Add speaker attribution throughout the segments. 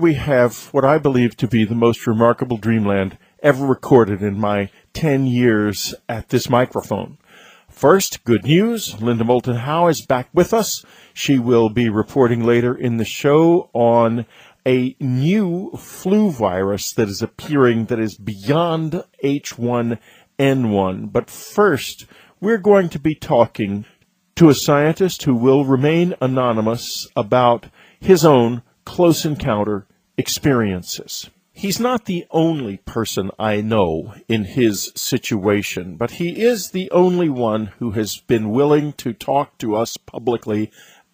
Speaker 1: we have what I believe to be the most remarkable Dreamland ever recorded in my 10 years at this microphone. First, good news. Linda Moulton Howe is back with us. She will be reporting later in the show on a new flu virus that is appearing that is beyond H1N1. But first, we're going to be talking to a scientist who will remain anonymous about his own close encounter experiences. He's not the only person I know in his situation, but he is the only one who has been willing to talk to us publicly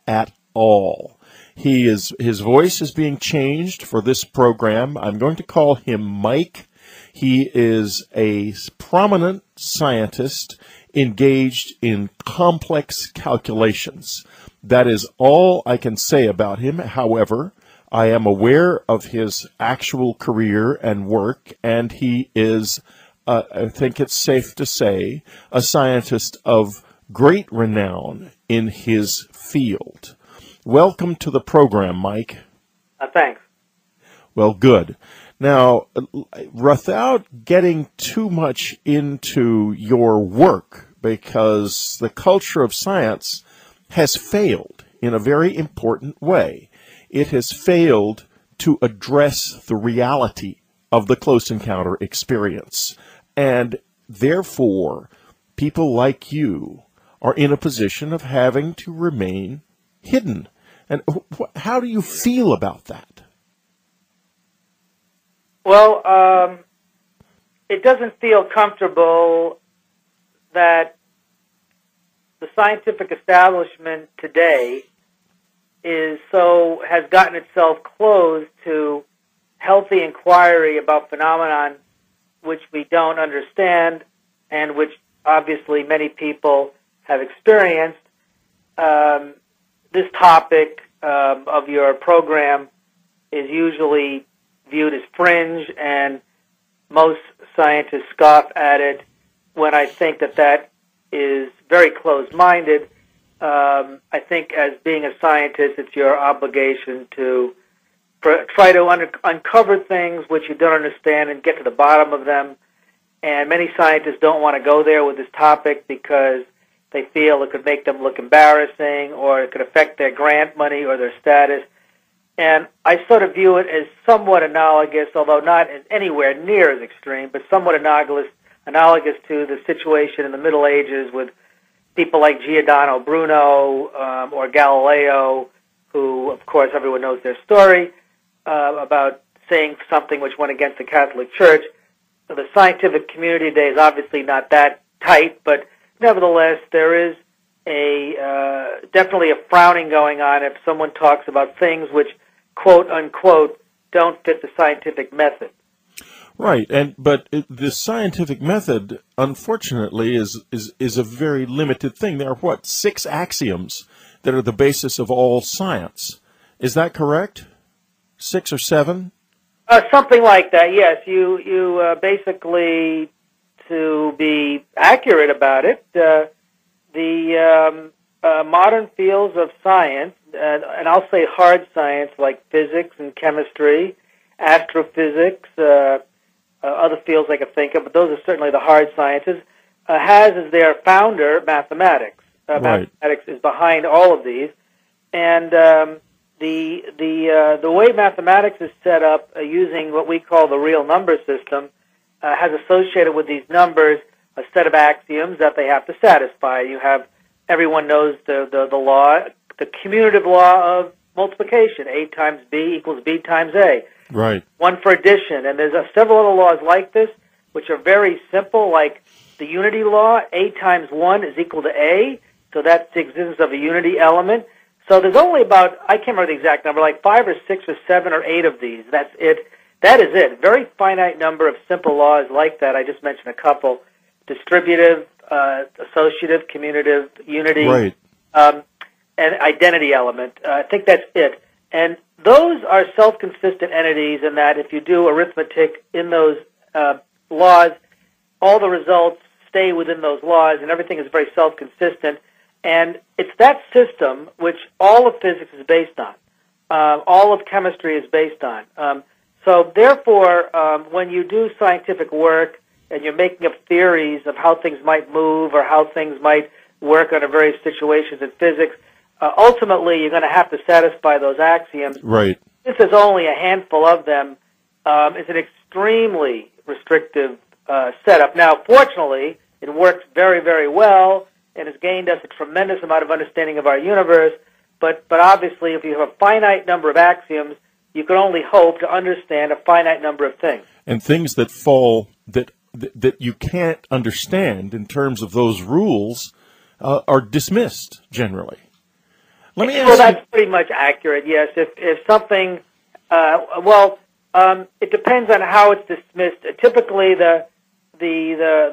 Speaker 1: at all. His voice is being changed for this program. I'm going to call him Mike. He is a prominent scientist engaged in complex calculations. That is all I can say about him. However, I am aware of his actual career and work, and he is, I think it's safe to say, a scientist of great renown in his field. Welcome to the program, Mike.
Speaker 2: Thanks.
Speaker 1: Well, good. Now, without getting too much into your work, because the culture of science has failed in a very important way. It has failed to address the reality of the close encounter experience. And therefore, people like you are in a position of having to remain hidden. And how do you feel about that?
Speaker 2: Well, it doesn't feel comfortable that the scientific establishment today has gotten itself closed to healthy inquiry about phenomenon which we don't understand and which obviously many people have experienced. This topic of your program is usually viewed as fringe, and most scientists scoff at it when I think that is very closed-minded. I think as being a scientist, it's your obligation to try to uncover things which you don't understand and get to the bottom of them. And many scientists don't want to go there with this topic because they feel it could make them look embarrassing or it could affect their grant money or their status. And I sort of view it as somewhat analogous, although not anywhere near as extreme, but somewhat analogous to the situation in the Middle Ages with people like Giordano Bruno or Galileo, who, of course, everyone knows their story, about saying something which went against the Catholic Church. So the scientific community today is obviously not that tight, but nevertheless, there is definitely a frowning going on if someone talks about things which, quote unquote, don't fit the scientific method.
Speaker 1: Right, but the scientific method, unfortunately, is a very limited thing. There are, 6 axioms that are the basis of all science. Is that correct? 6 or 7?
Speaker 2: Something like that, yes. You basically, to be accurate about it, the modern fields of science, and I'll say hard science like physics and chemistry, astrophysics, other fields I could think of, but those are certainly the hard sciences, has as their founder mathematics.
Speaker 1: Right.
Speaker 2: Mathematics is behind all of these, and the way mathematics is set up using what we call the real number system has associated with these numbers a set of axioms that they have to satisfy. Everyone knows the law, the commutative law of multiplication, A times B equals B times A.
Speaker 1: Right.
Speaker 2: One for addition, and there's several other laws like this, which are very simple, like the unity law, A times 1 is equal to A, so that's the existence of a unity element. So there's only about, I can't remember the exact number, like 5 or 6 or 7 or 8 of these. That's it. That is it. Very finite number of simple laws like that. I just mentioned a couple. Distributive, associative, commutative, unity,
Speaker 1: right.
Speaker 2: And identity element. I think that's it. And those are self-consistent entities in that if you do arithmetic in those laws, all the results stay within those laws, and everything is very self-consistent. And it's that system which all of physics is based on. all of chemistry is based on. So therefore, when you do scientific work and you're making up theories of how things might move or how things might work under various situations in physics, ultimately you're going to have to satisfy those axioms.
Speaker 1: Right.
Speaker 2: This is only a handful of them. It's an extremely restrictive setup. Now, fortunately, it works very, very well and has gained us a tremendous amount of understanding of our universe. But obviously, if you have a finite number of axioms, you can only hope to understand a finite number of things.
Speaker 1: And things that fall that you can't understand in terms of those rules are dismissed generally. Let me ask
Speaker 2: well, that's pretty much accurate. Yes, if something, it depends on how it's dismissed. Typically, the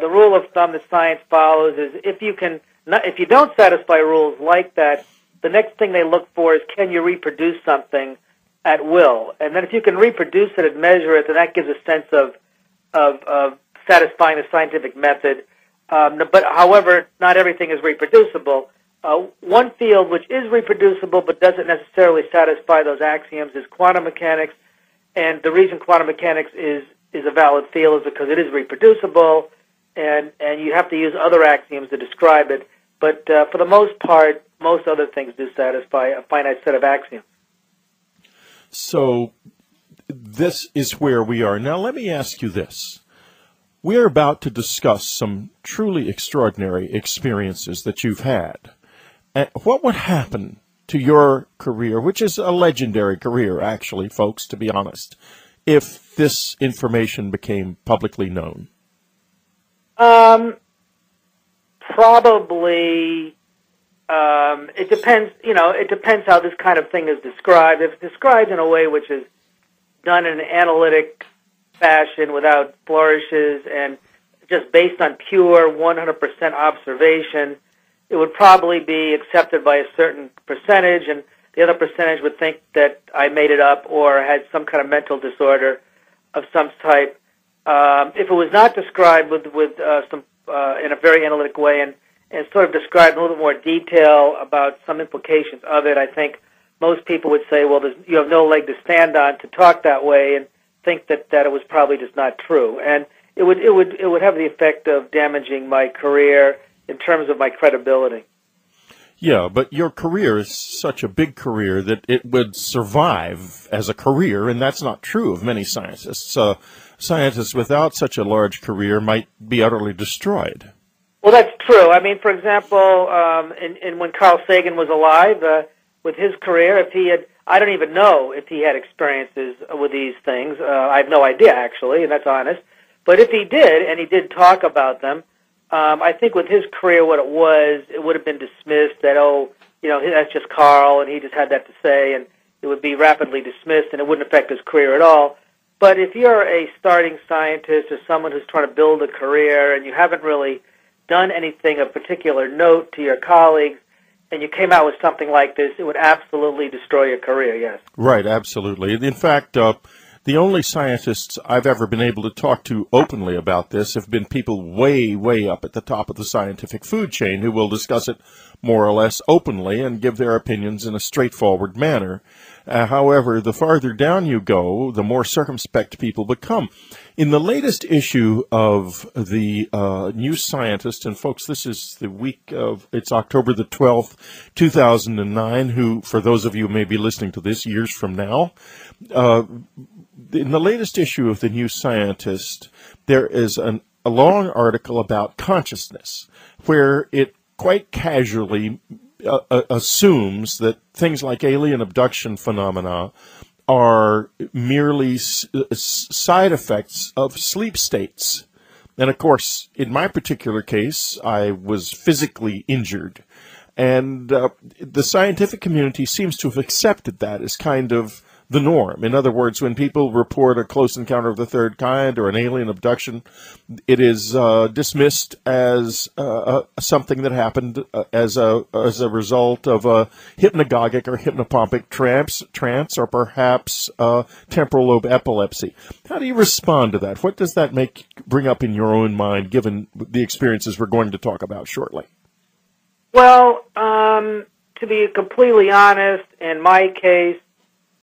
Speaker 2: rule of thumb that science follows is if you don't satisfy rules like that, the next thing they look for is can you reproduce something at will, and then if you can reproduce it and measure it, then that gives a sense of satisfying the scientific method. But however, not everything is reproducible. One field which is reproducible but doesn't necessarily satisfy those axioms is quantum mechanics, and the reason quantum mechanics is a valid field is because it is reproducible, and you have to use other axioms to describe it. But for the most part, most other things do satisfy a finite set of axioms.
Speaker 1: So this is where we are. Now let me ask you this. We are about to discuss some truly extraordinary experiences that you've had. And what would happen to your career, which is a legendary career, actually, folks, to be honest, if this information became publicly known?
Speaker 2: Probably, it depends, it depends how this kind of thing is described. If it's described in a way which is done in an analytic fashion without flourishes and just based on pure 100% observation, it would probably be accepted by a certain percentage, and the other percentage would think that I made it up or had some kind of mental disorder of some type. If it was not described with some in a very analytic way and sort of described in a little bit more detail about some implications of it, I think most people would say, well, you have no leg to stand on to talk that way, and think that it was probably just not true. And it would have the effect of damaging my career in terms of my credibility.
Speaker 1: Yeah, but your career is such a big career that it would survive as a career, and that's not true of many scientists. Scientists without such a large career might be utterly destroyed.
Speaker 2: Well, that's true. I mean, for example, when Carl Sagan was alive, with his career, if he had, I don't even know if he had experiences with these things. I have no idea, actually, and that's honest. But if he did, and he did talk about them, I think with his career, what it would have been dismissed that, that's just Carl, and he just had that to say, and it would be rapidly dismissed, and it wouldn't affect his career at all. But if you're a starting scientist or someone who's trying to build a career, and you haven't really done anything of particular note to your colleagues, and you came out with something like this, it would absolutely destroy your career, yes.
Speaker 1: Right, absolutely. In fact, the only scientists I've ever been able to talk to openly about this have been people way, way up at the top of the scientific food chain who will discuss it more or less openly and give their opinions in a straightforward manner. However, the farther down you go, the more circumspect people become. In the latest issue of the New Scientist, and folks, this is the week of, it's October the 12th, 2009, who, for those of you who may be listening to this years from now, in the latest issue of the New Scientist, there is a long article about consciousness, where it quite casually assumes that things like alien abduction phenomena are merely side effects of sleep states. And of course, in my particular case, I was physically injured. And the scientific community seems to have accepted that as kind of the norm. In other words, when people report a close encounter of the third kind or an alien abduction, it is dismissed as something that happened as a result of a hypnagogic or hypnopompic trance or perhaps temporal lobe epilepsy. How do you respond to that? What does that bring up in your own mind, given the experiences we're going to talk about shortly?
Speaker 2: Well, to be completely honest, in my case,